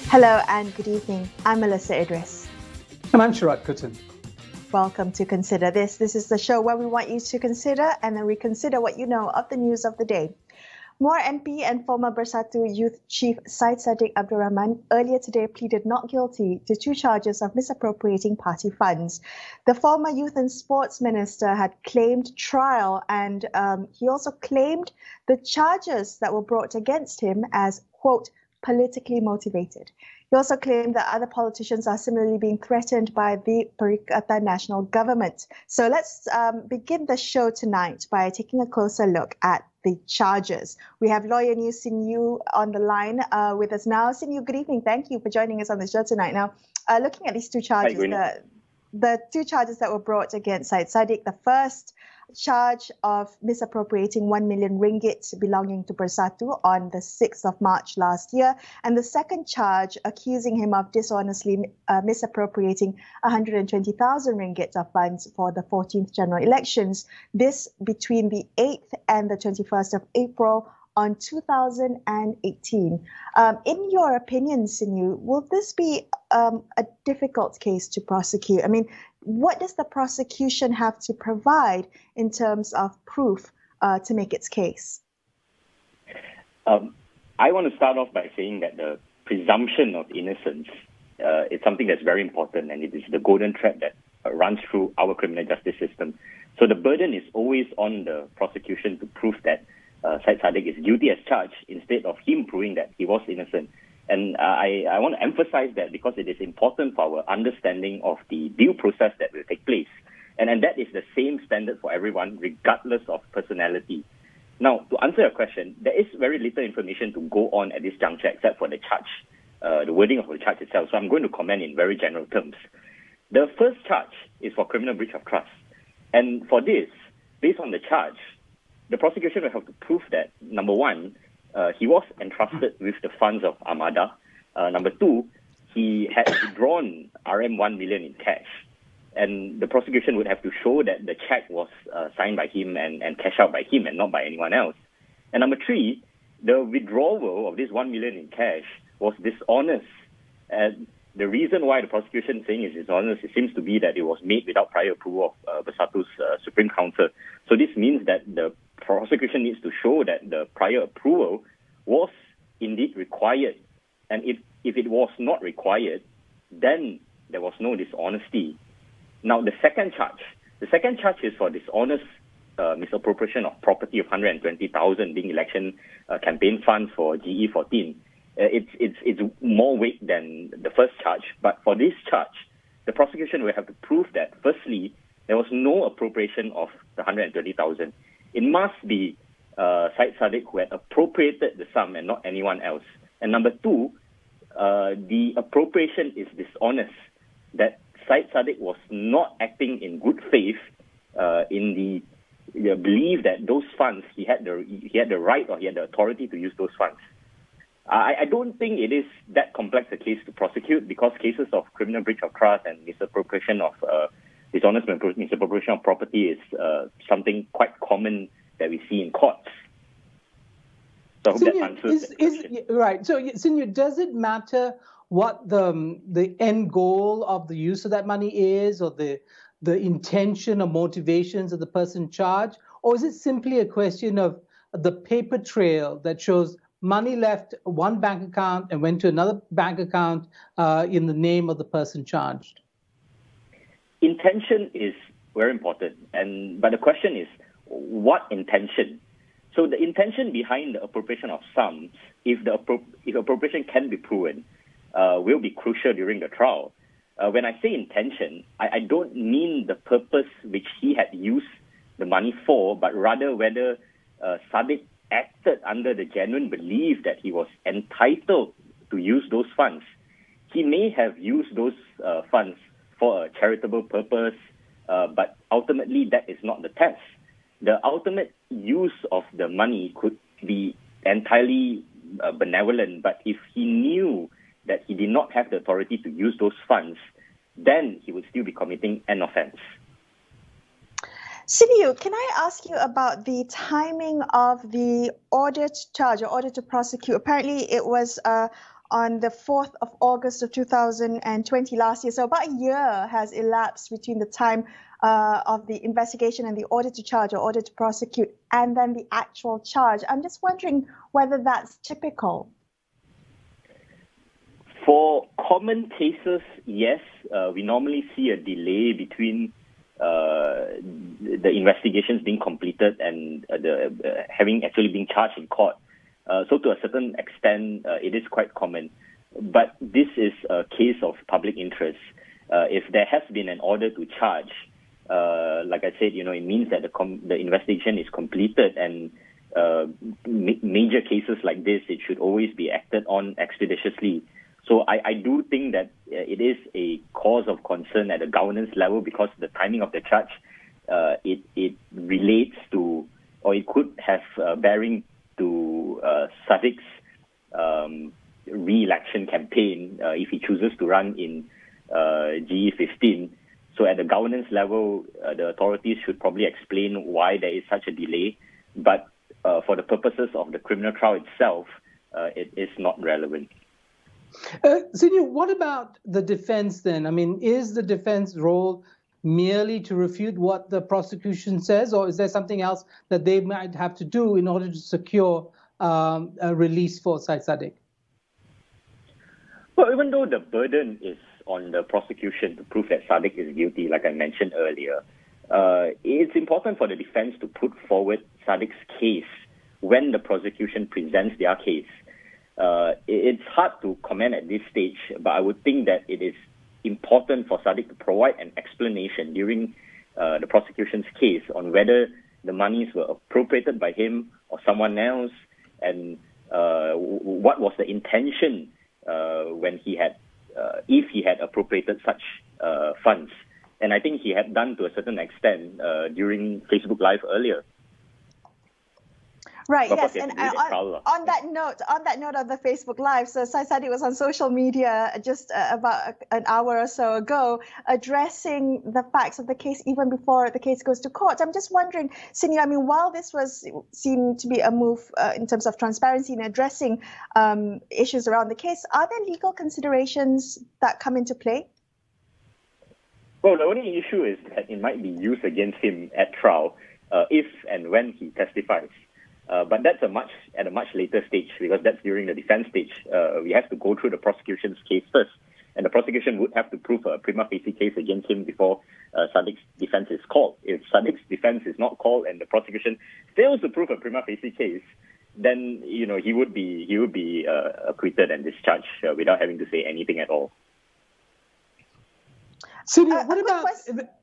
Hello and good evening. I'm Melisa Idris. And I'm Sharaad Kuttan. Welcome to Consider This. This is the show where we want you to consider and then reconsider what you know of the news of the day. More MP and former Bersatu Youth Chief Syed Saddiq Abdul Rahman earlier today pleaded not guilty to 2 charges of misappropriating party funds. The former Youth and Sports Minister had claimed trial and he also claimed the charges that were brought against him as, quote, politically motivated. He also claimed that other politicians are similarly being threatened by the Perikatan National Government. So let's begin the show tonight by taking a closer look at the charges. We have lawyer Sin Yew on the line with us now. Sin Yew, good evening. Thank you for joining us on the show tonight. Now, looking at these 2 charges, the 2 charges that were brought against Syed Saddiq, the first charge of misappropriating 1 million ringgit belonging to Bersatu on the 6th of March last year, and the second charge accusing him of dishonestly misappropriating 120,000 ringgit of funds for the 14th general elections, this between the 8th and the 21st of April on 2018. In your opinion, Sin Yew, will this be a difficult case to prosecute? I mean, what does the prosecution have to provide in terms of proof to make its case? I want to start off by saying that the presumption of innocence is something that's very important, and it is the golden thread that runs through our criminal justice system. So the burden is always on the prosecution to prove that Syed Saddiq is guilty as charged instead of him proving that he was innocent. And I want to emphasize that because it is important for our understanding of the due process that will take place. And that is the same standard for everyone, regardless of personality. Now, to answer your question, there is very little information to go on at this juncture except for the charge, the wording of the charge itself. So I'm going to comment in very general terms. The first charge is for criminal breach of trust. And for this, based on the charge, the prosecution will have to prove that, number one, he was entrusted with the funds of Armada. Number 2, he had withdrawn RM1 million in cash. And the prosecution would have to show that the check was signed by him and cashed out by him and not by anyone else. And number 3, the withdrawal of this 1 million in cash was dishonest. And the reason why the prosecution is saying it's dishonest, it seems to be that it was made without prior approval of Bersatu's Supreme Council. So this means that the prosecution needs to show that the prior approval was indeed required. And if it was not required, then there was no dishonesty. Now, the second charge is for dishonest misappropriation of property of 120,000 being election campaign funds for GE14. It's more weight than the first charge. But for this charge, the prosecution will have to prove that, firstly, there was no appropriation of the 120,000. It must be Syed Saddiq who had appropriated the sum and not anyone else. And number 2, the appropriation is dishonest, that Syed Saddiq was not acting in good faith in the belief that those funds, he had the right or he had the authority to use those funds. I don't think it is that complex a case to prosecute because cases of criminal breach of trust and misappropriation of dishonest misappropriation of property is something quite common that we see in courts. So I hope that answers the question. Right. So, Sin Yew, does it matter what the end goal of the use of that money is, or the intention or motivations of the person charged? Or is it simply a question of the paper trail that shows money left one bank account and went to another bank account in the name of the person charged? Intention is very important, but the question is, what intention? So the intention behind the appropriation of sums, if appropriation can be proven, will be crucial during the trial. When I say intention, I don't mean the purpose which he had used the money for, but rather whether Saddiq acted under the genuine belief that he was entitled to use those funds. He may have used those funds for a charitable purpose, but ultimately that is not the test. The ultimate use of the money could be entirely benevolent, but if he knew that he did not have the authority to use those funds, then he would still be committing an offense. Sin Yew, can I ask you about the timing of the order to charge or order to prosecute? Apparently it was on the 4th of August of 2020 last year. So about a year has elapsed between the time of the investigation and the order to charge or order to prosecute and then the actual charge. I'm just wondering whether that's typical. For common cases, yes. We normally see a delay between the investigations being completed and having actually been charged in court. So to a certain extent, it is quite common. But this is a case of public interest. If there has been an order to charge, like I said, it means that the investigation is completed, and major cases like this, it should always be acted on expeditiously. So I do think that it is a cause of concern at the governance level, because the timing of the charge, it relates to, or it could have bearing to Saddiq's re-election campaign if he chooses to run in GE15. So at the governance level, the authorities should probably explain why there is such a delay. But for the purposes of the criminal trial itself, it is not relevant. Sin Yew, what about the defense then? I mean, is the defense role merely to refute what the prosecution says, or is there something else that they might have to do in order to secure a release for Syed Saddiq? Well, even though the burden is on the prosecution to prove that Saddiq is guilty, like I mentioned earlier, it's important for the defense to put forward Saddiq's case when the prosecution presents their case. It's hard to comment at this stage, but I would think that it is important for Saddiq to provide an explanation during the prosecution's case on whether the monies were appropriated by him or someone else, and what was the intention when he had, if he had appropriated such funds. And I think he had done to a certain extent during Facebook Live earlier. Right, yes, and on that note of the Facebook Live, so Syed Saddiq was on social media just about an hour or so ago addressing the facts of the case even before the case goes to court. I'm just wondering, Sin Yew, I mean, while this seemed to be a move in terms of transparency and addressing issues around the case, are there legal considerations that come into play? Well, the only issue is that it might be used against him at trial if and when he testifies. But that's at a much later stage, because that's during the defense stage. We have to go through the prosecution's case first, and the prosecution would have to prove a prima facie case against him before Saddiq's defense is called. If Saddiq's defense is not called and the prosecution fails to prove a prima facie case, then he would be acquitted and discharged without having to say anything at all. So what about?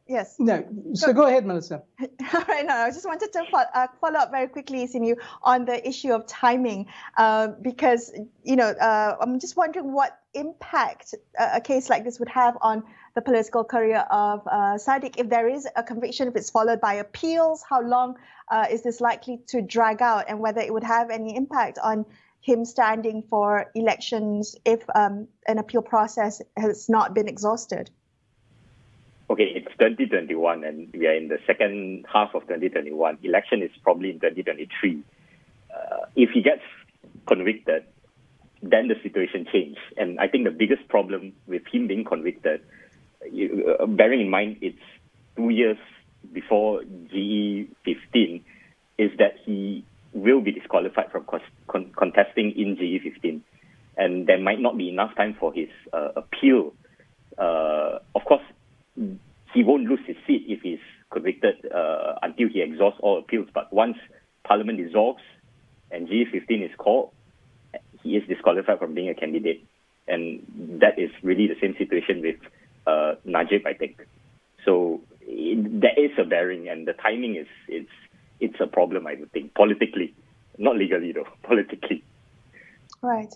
Yes. No. So go ahead, Melisa. All right. No, I just wanted to follow up very quickly, Sin Yew, on the issue of timing, because I'm just wondering what impact a case like this would have on the political career of Saddiq. If there is a conviction, if it's followed by appeals, how long is this likely to drag out, and whether it would have any impact on him standing for elections if an appeal process has not been exhausted? Okay, it's 2021 and we are in the second half of 2021. Election is probably in 2023. If he gets convicted, then the situation changes. And I think the biggest problem with him being convicted, bearing in mind it's 2 years before GE15, is that he will be disqualified from contesting in GE15. And there might not be enough time for his appeal. Of course, he won't lose his seat if he's convicted until he exhausts all appeals. But once Parliament dissolves and GE15 is called, he is disqualified from being a candidate. And that is really the same situation with Najib, I think. So there is a bearing, and the timing it's a problem, I would think, politically. Not legally, though, politically. Right.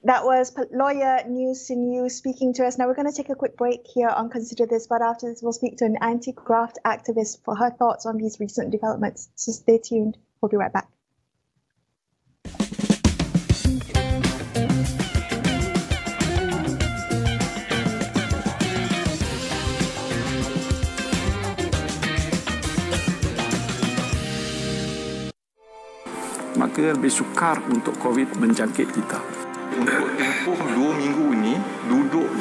That was lawyer Sin Yew speaking to us. Now we're going to take a quick break here on Consider This, but after this we'll speak to an anti-graft activist for her thoughts on these recent developments. So stay tuned. We'll be right back. Maka lebih sukar untuk COVID menjangkit kita. Untuk tempuh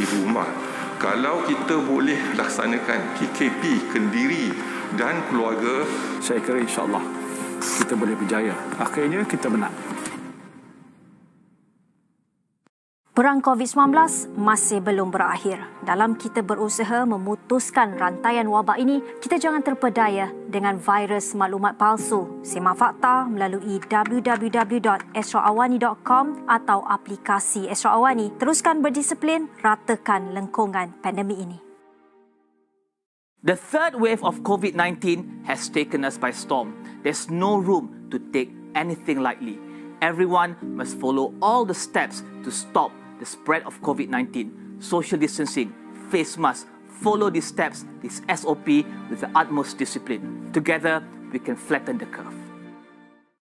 di rumah. Kalau kita boleh laksanakan KKP Kendiri dan keluarga, saya kira insya-Allah kita boleh berjaya. Akhirnya kita menang. Perang COVID-19 masih belum berakhir. Dalam kita berusaha memutuskan rantaian wabak ini, kita jangan terpedaya dengan virus maklumat palsu. Simak fakta melalui www.astroawani.com atau aplikasi Astro Awani. Teruskan berdisiplin, ratakan lengkungan pandemik ini. The third wave of COVID-19 has taken us by storm. There's no room to take anything lightly. Everyone must follow all the steps to stop the spread of COVID-19. Social distancing, face mask, follow these steps, this SOP with the utmost discipline. Together, we can flatten the curve.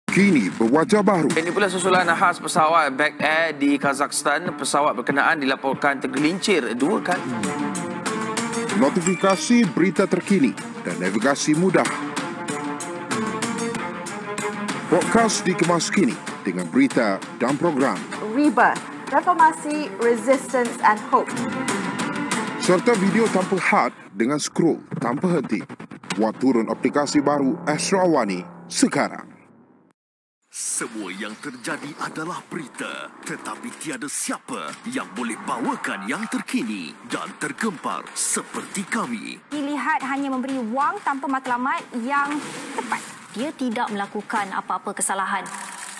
Kini berwajah baru. Ini pula susulan khas pesawat Back Air di Kazakhstan. Pesawat berkenaan dilaporkan tergelincir 2 kali. Notifikasi berita terkini dan navigasi mudah. Podcast dikemas kini dengan berita dan program. Rebirth, Reformasi, Resistance and Hope. Serta video tanpa had dengan scroll tanpa henti. Buat turun aplikasi baru Astro Awani sekarang. Semua yang terjadi adalah berita, tetapi tiada siapa yang boleh bawakan yang terkini dan tergempar seperti kami. Dilihat hanya memberi wang tanpa matlamat yang tepat. Dia tidak melakukan apa-apa kesalahan.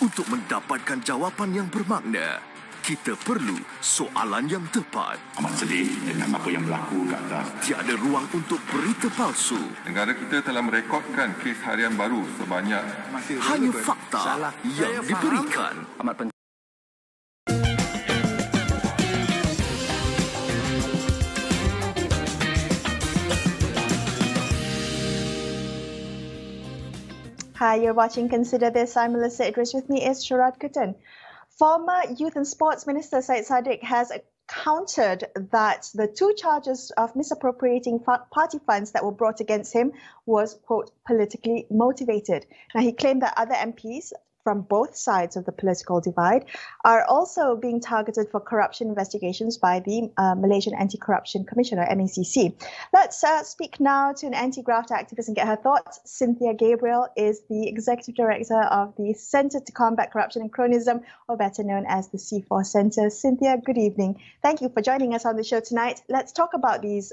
Untuk mendapatkan jawapan yang bermakna, kita perlu soalan yang tepat. Amat sedih dengan apa yang berlaku kat atas. Tiada ruang untuk berita palsu. Negara kita telah merekodkan kes harian baru sebanyak hanya fakta yang diberikan. Amat penting. Hi, you're watching Consider This. I'm Melisa Idris. With me is Sharaad Kuttan. Former Youth and Sports Minister Syed Saddiq has countered that the 2 charges of misappropriating party funds that were brought against him was, quote, politically motivated. Now, he claimed that other MPs from both sides of the political divide are also being targeted for corruption investigations by the Malaysian Anti-Corruption Commission, or MACC. Let's speak now to an anti-graft activist and get her thoughts. Cynthia Gabriel is the Executive Director of the Centre to Combat Corruption and Cronyism, or better known as the C4 Centre. Cynthia, good evening. Thank you for joining us on the show tonight. Let's talk about these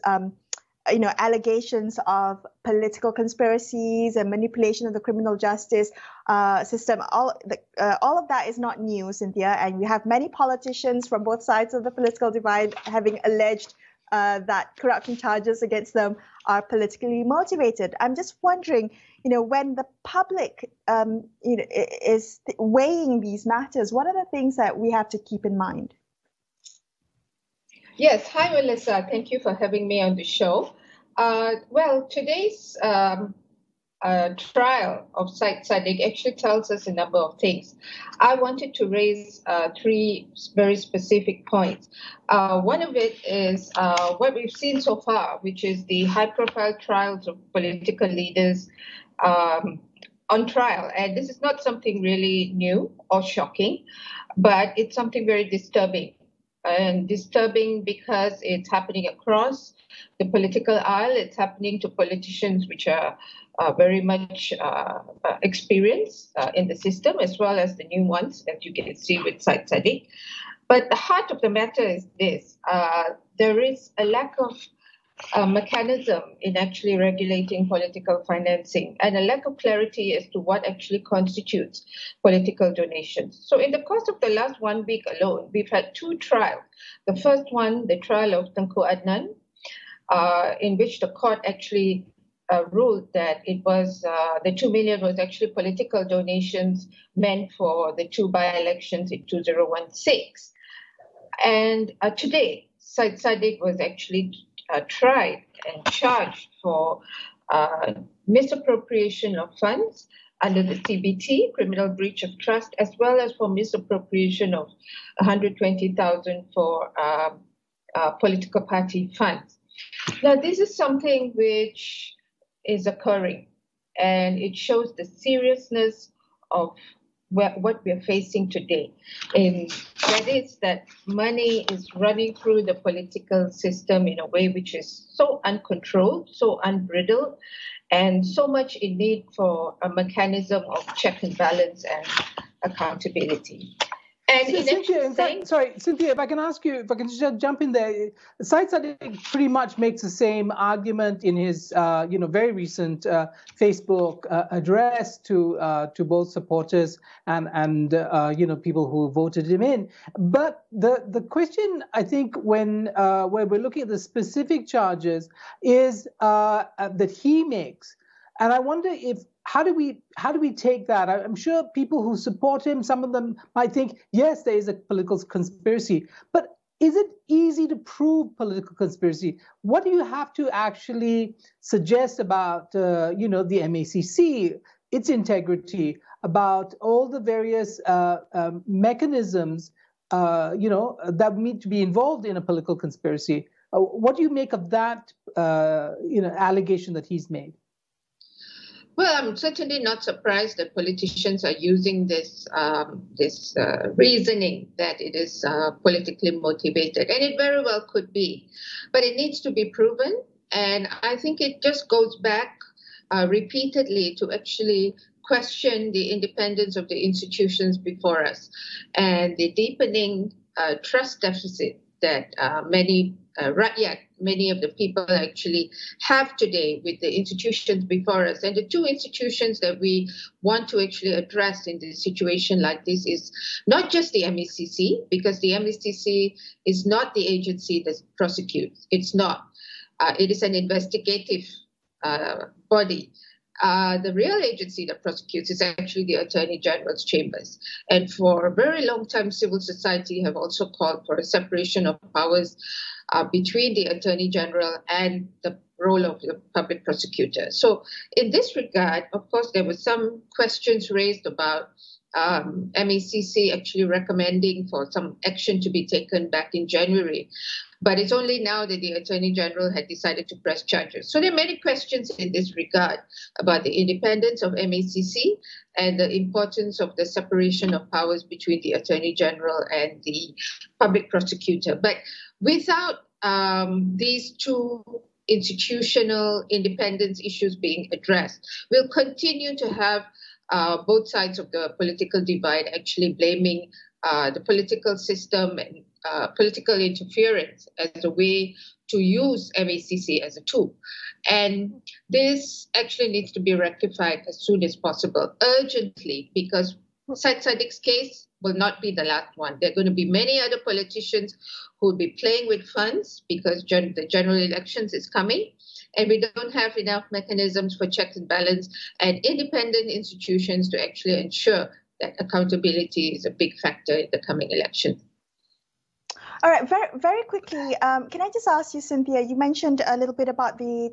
allegations of political conspiracies and manipulation of the criminal justice system. All of that is not new, Cynthia, and we have many politicians from both sides of the political divide having alleged that corruption charges against them are politically motivated. I'm just wondering, when the public is weighing these matters, what are the things that we have to keep in mind? Yes, hi Melissa. Thank you for having me on the show. Well, today's trial of Syed Saddiq actually tells us a number of things. I wanted to raise 3 very specific points. One of it is what we've seen so far, which is the high-profile trials of political leaders on trial. And this is not something really new or shocking, but it's something very disturbing. And disturbing because it's happening across the political aisle. It's happening to politicians which are very much experienced in the system, as well as the new ones that you can see with Syed Saddiq. But the heart of the matter is this. There is a lack of mechanism in actually regulating political financing, and a lack of clarity as to what actually constitutes political donations. So in the course of the last 1 week alone, we've had 2 trials. The first one, the trial of Tengku Adnan, in which the court actually ruled that it was the 2 million was actually political donations meant for the 2 by-elections in 2016. And today, Syed Saddiq was actually tried and charged for misappropriation of funds under the CBT, criminal breach of trust, as well as for misappropriation of 120,000 for political party funds. Now, this is something which is occurring, and it shows the seriousness of what we're facing today. And that is that money is running through the political system in a way which is so uncontrolled, so unbridled, and so much in need for a mechanism of check and balance and accountability. And Cynthia, if I can ask you, if I can just jump in there, Syed Saddiq pretty much makes the same argument in his, very recent Facebook address to both supporters and people who voted him in. But the question, I think, when we're looking at the specific charges, is that he makes, and I wonder how do we take that? I'm sure people who support him, some of them might think, yes, there is a political conspiracy, but is it easy to prove political conspiracy? What do you have to actually suggest about, the MACC, its integrity, about all the various mechanisms, that need to be involved in a political conspiracy? What do you make of that, allegation that he's made? Well, I'm certainly not surprised that politicians are using this reasoning that it is politically motivated, and it very well could be, but it needs to be proven. And I think it just goes back repeatedly to actually question the independence of the institutions before us and the deepening trust deficit that many of the people actually have today with the institutions before us. And the two institutions that we want to actually address in this situation like this is not just the MACC, because the MACC is not the agency that prosecutes. It's not. It is an investigative body. The real agency that prosecutes is actually the Attorney General's chambers. And for a very long time, civil society have also called for a separation of powers between the Attorney General and the role of the public prosecutor. So in this regard, of course, there were some questions raised about MACC actually recommending for some action to be taken back in January. But it's only now that the Attorney General had decided to press charges. So there are many questions in this regard about the independence of MACC and the importance of the separation of powers between the Attorney General and the public prosecutor. But without these two institutional independence issues being addressed, we'll continue to have both sides of the political divide actually blaming the political system and political interference as a way to use MACC as a tool. And this actually needs to be rectified as soon as possible, urgently, because Syed Saddiq's case will not be the last one. There are going to be many other politicians who will be playing with funds because the general elections is coming. And we don't have enough mechanisms for checks and balance and independent institutions to actually ensure that accountability is a big factor in the coming election. All right, very, very quickly, can I just ask you, Cynthia, you mentioned a little bit about the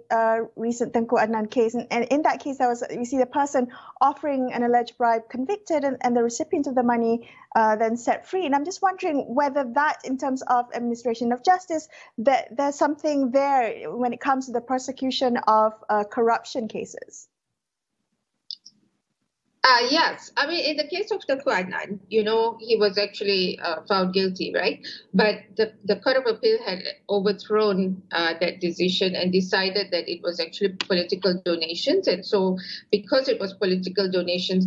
recent Tengku Adnan case. And in that case, you see the person offering an alleged bribe convicted and the recipient of the money then set free. And I'm just wondering whether that, in terms of administration of justice, that there's something there when it comes to the prosecution of corruption cases. Yes. I mean, in the case of Tengku Adnan, he was actually found guilty, right? But the Court of Appeal had overthrown that decision and decided that it was actually political donations. And so because it was political donations,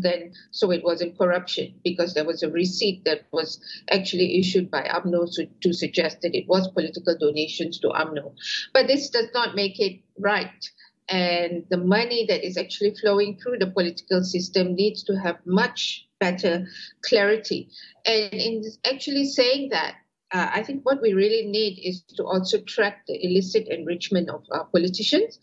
so it wasn't corruption, because there was a receipt that was actually issued by UMNO to suggest that it was political donations to UMNO. But this does not make it right. And the money that is actually flowing through the political system needs to have much better clarity. And in actually saying that, I think what we really need is to also track the illicit enrichment of politicians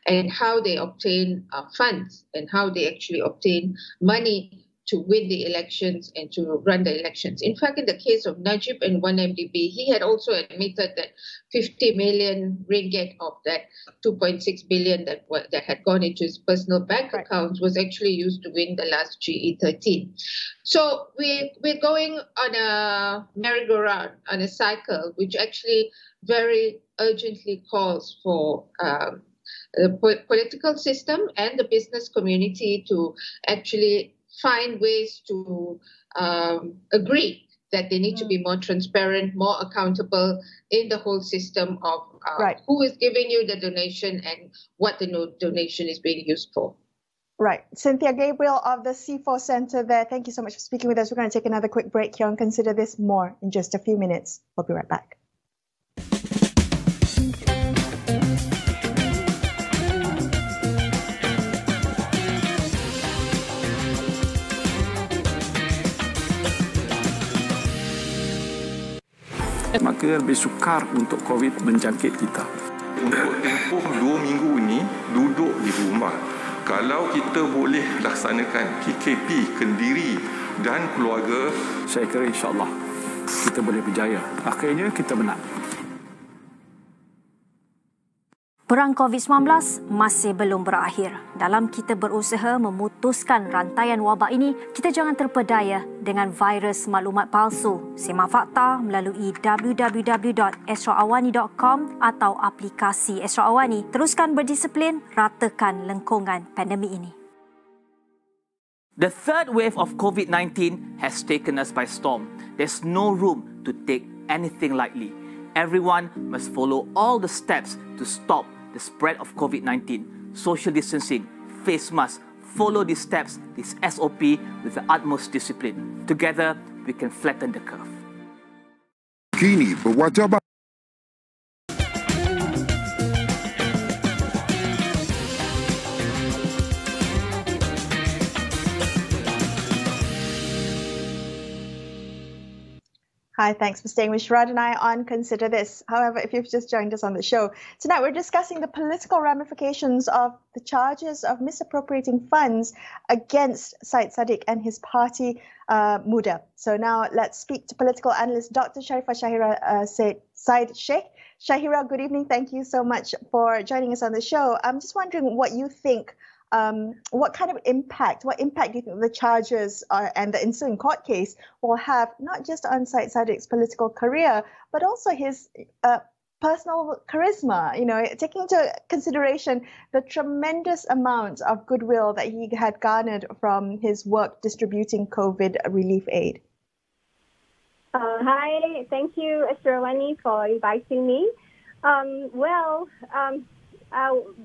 and how they obtain funds and how they actually obtain money to win the elections and to run the elections. In fact, in the case of Najib and 1MDB, he had also admitted that 50 million ringgit of that 2.6 billion that had gone into his personal bank accounts was actually used to win the last GE13. So we're going on a merry-go-round, on a cycle, which actually very urgently calls for the political system and the business community to actually find ways to agree that they need to be more transparent, more accountable in the whole system of who is giving you the donation and what the donation is being used for. Right. Cynthia Gabriel of the C4 Centre there. Thank you so much for speaking with us. We're going to take another quick break here and consider this more in just a few minutes. We'll be right back. Maka lebih sukar untuk COVID menjangkit kita. Untuk tempoh 2 minggu ini, duduk di rumah. Kalau kita boleh laksanakan KKP, Kendiri dan keluarga, saya kira insyaAllah kita boleh berjaya. Akhirnya kita menang. Perang COVID-19 masih belum berakhir. Dalam kita berusaha memutuskan rantaian wabak ini, kita jangan terpedaya dengan virus maklumat palsu. Simak fakta melalui www.astroawani.com atau aplikasi Astro Awani. Teruskan berdisiplin, ratakan lengkungan pandemik ini. The third wave of COVID-19 has taken us by storm. There's no room to take anything lightly. Everyone must follow all the steps to stop the spread of COVID-19. Social distancing, face mask, follow these steps, this SOP with the utmost discipline. Together, we can flatten the curve. Kini berwajah baru. Hi, thanks for staying with Sharaad and I on Consider This. However, if you've just joined us on the show, tonight we're discussing the political ramifications of the charges of misappropriating funds against Syed Saddiq and his party, Muda. So now let's speak to political analyst Dr Sharifah Syahirah, Syed Sheikh. Syahirah, good evening. Thank you so much for joining us on the show. I'm just wondering what you think. What impact do you think the charges and the ensuing court case will have, not just on Syed Saddiq's political career, but also his personal charisma, taking into consideration the tremendous amount of goodwill that he had garnered from his work distributing COVID relief aid? Hi, thank you, AWANI, for inviting me.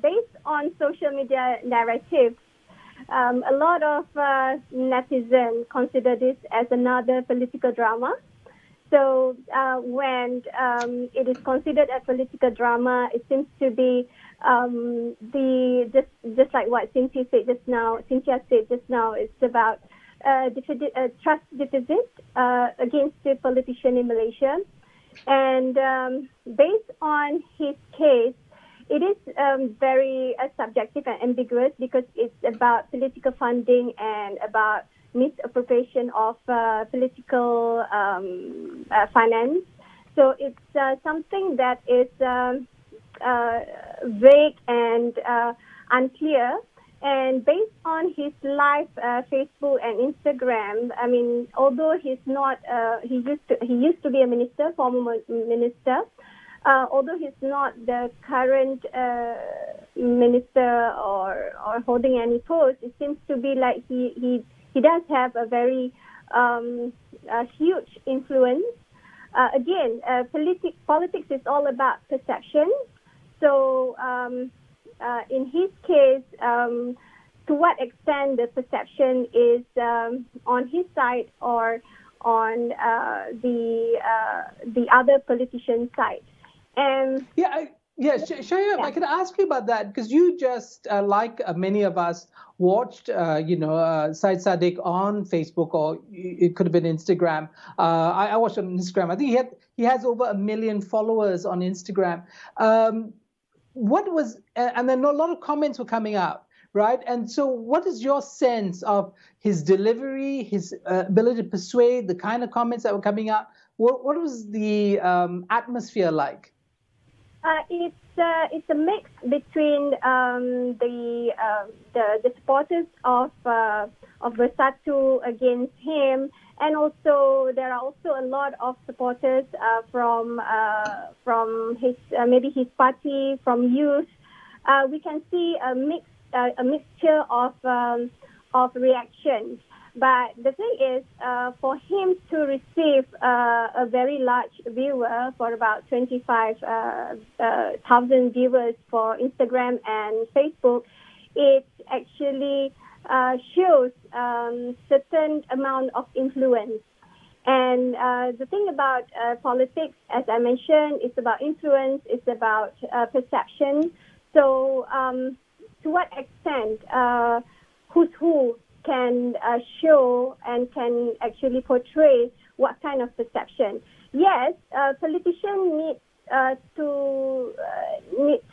Based on social media narratives, a lot of netizens consider this as another political drama. So when it is considered a political drama, it seems to be just like what Cynthia said just now. It's about trust deficit against the politician in Malaysia, and based on his case, it is very subjective and ambiguous because it's about political funding and about misappropriation of political finance. So it's something that is vague and unclear. And based on his live Facebook and Instagram, I mean, although he's not, he used to be a minister, former minister. Although he's not the current minister or holding any post, it seems to be like he does have a very huge influence. Again, politics is all about perception. So in his case, to what extent the perception is on his side or on the other politician's side. Shaya, if I could ask you about that, because you just, like many of us, watched, Syed Saddiq on Facebook, or it could have been Instagram. I watched on Instagram. I think he has over 1 million followers on Instagram. And then a lot of comments were coming out, right? And so what is your sense of his delivery, his ability to persuade, the kind of comments that were coming out? What was the atmosphere like? It's a mix between the supporters of Bersatu against him, and also there are also a lot of supporters from his maybe his party, from youth. We can see a mixture of reactions. But the thing is, for him to receive a very large viewer, for about 25,000 viewers for Instagram and Facebook, it actually shows certain amount of influence. And the thing about politics, as I mentioned, it's about influence, it's about perception. So to what extent who's who can show and can actually portray what kind of perception? Yes, politicians need to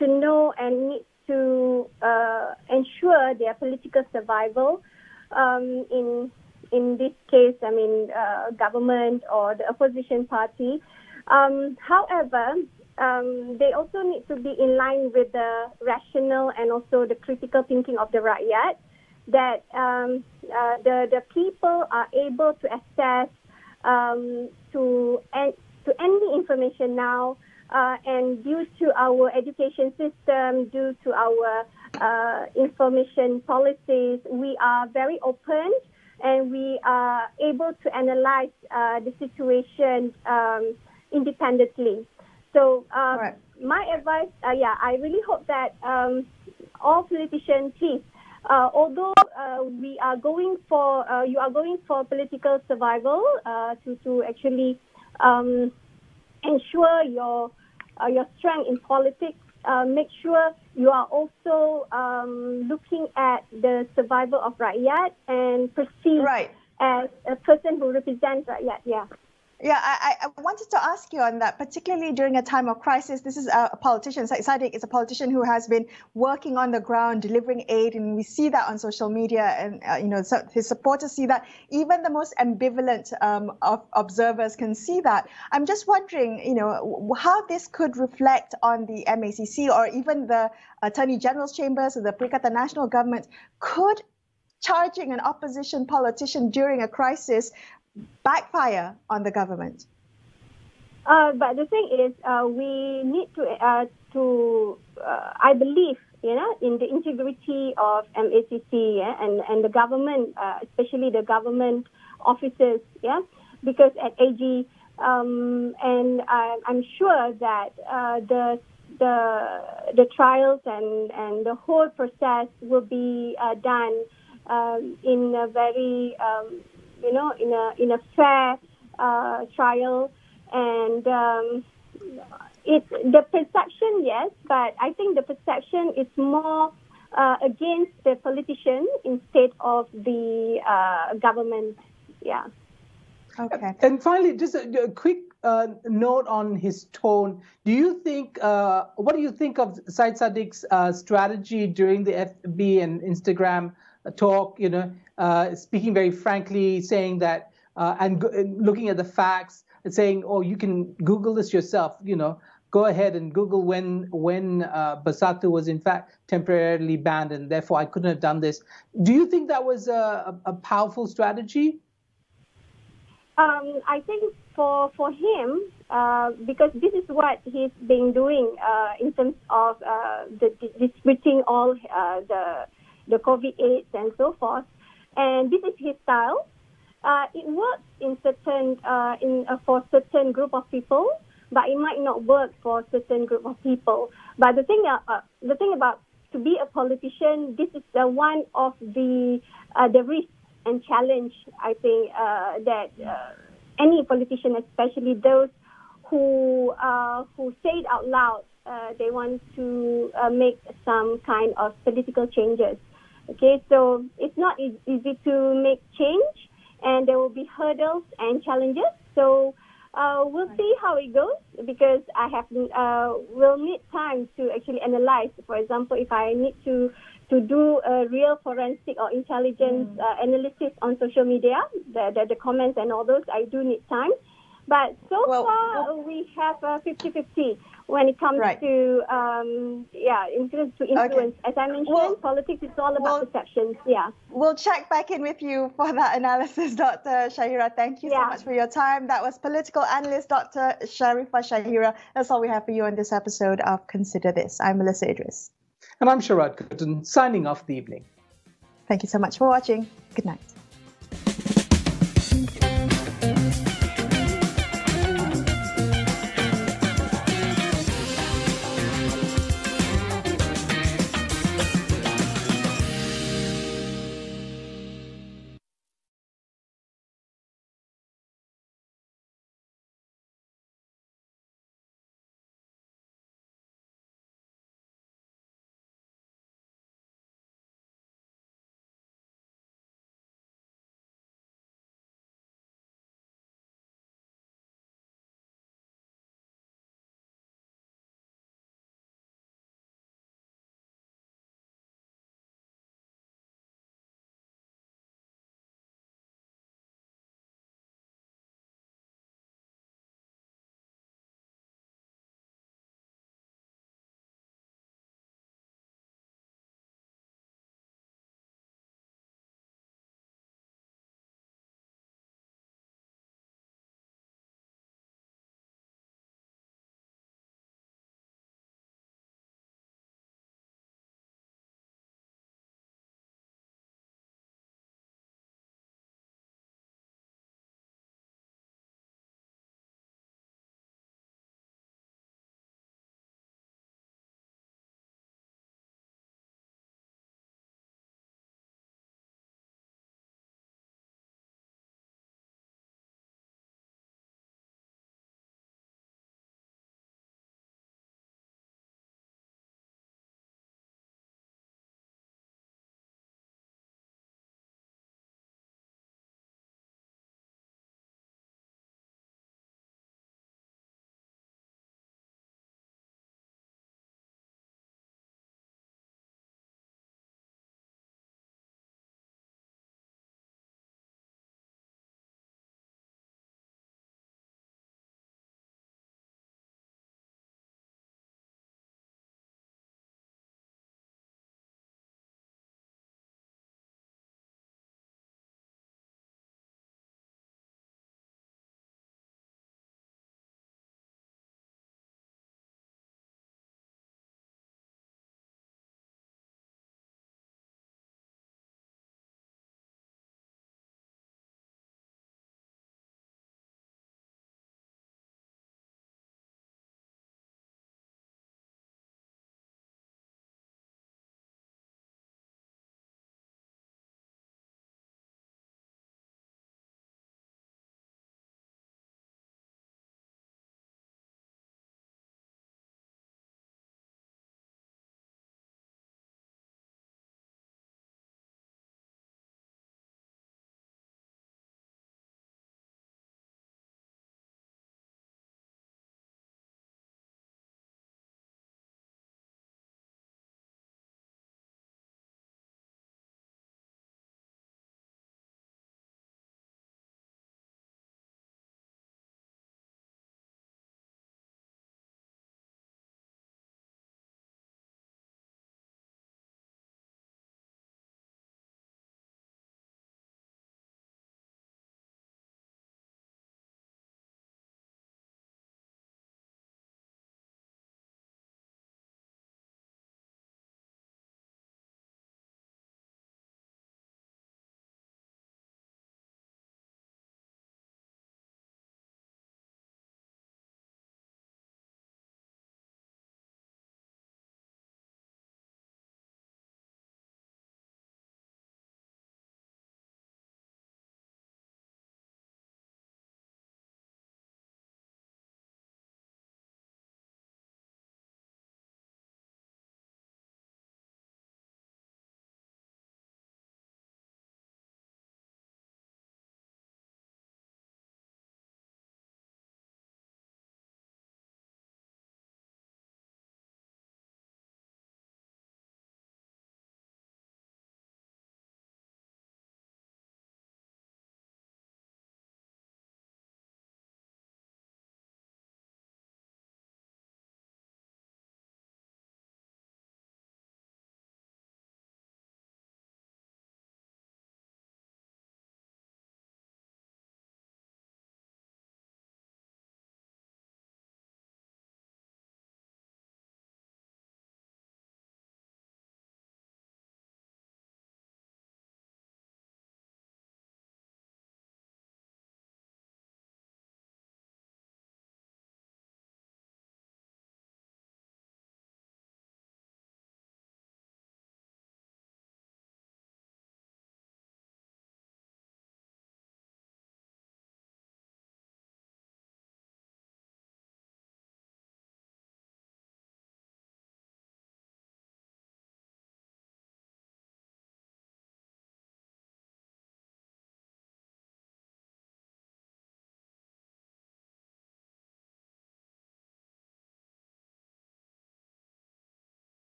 know and need to ensure their political survival. In this case, I mean, government or the opposition party. However, they also need to be in line with the rational and also the critical thinking of the rakyat, that the people are able to access to any information now, and due to our education system, due to our information policies, we are very open and we are able to analyze the situation independently. So my advice, I really hope that all politicians, please, although we are going for, you are going for political survival to actually ensure your strength in politics, make sure you are also looking at the survival of rakyat and perceived as a person who represents rakyat. Yeah, I wanted to ask you on that, particularly during a time of crisis. This is a politician, Saddiq is a politician who has been working on the ground, delivering aid, and we see that on social media, and so his supporters see that. Even the most ambivalent of observers can see that. I'm just wondering, how this could reflect on the MACC or even the Attorney General's chambers or the Perikatan National Government. Could charging an opposition politician during a crisis backfire on the government? But the thing is, we need to I believe, in the integrity of MACC and the government, especially the government officers, because at AG, and I'm sure that the trials and the whole process will be done in a very in a fair trial, and it's the perception, yes, but I think the perception is more against the politician instead of the government. Yeah. Okay. And finally, just a quick note on his tone. Do you think? What do you think of Syed Saddiq's strategy during the FB and Instagram talk? Speaking very frankly, saying that and looking at the facts and saying, "Oh, you can Google this yourself." Go ahead and Google when Bersatu was in fact temporarily banned, and therefore I couldn't have done this. Do you think that was a powerful strategy? I think for him, because this is what he's been doing in terms of disputing all the COVID-AIDS and so forth, and this is his style. It works in certain for certain group of people, but it might not work for a certain group of people. But the thing about to be a politician, this is one of the risks and challenge, I think, that any politician, especially those who say it out loud, they want to make some kind of political changes. Okay, so it's not easy to make change, and there will be hurdles and challenges. So we'll see how it goes, because we'll need time to actually analyze. For example, if I need to do a real forensic or intelligence analysis on social media, the comments and all those, I do need time. But so far, we have 50-50 when it comes to influence. Okay. As I mentioned, politics is all about perceptions. Yeah. We'll check back in with you for that analysis, Dr. Shahirah. Thank you so much for your time. That was political analyst Dr. Sharifah Syahirah. That's all we have for you on this episode of Consider This. I'm Melisa Idris. And I'm Sharaad Kuttan, signing off the evening. Thank you so much for watching. Good night.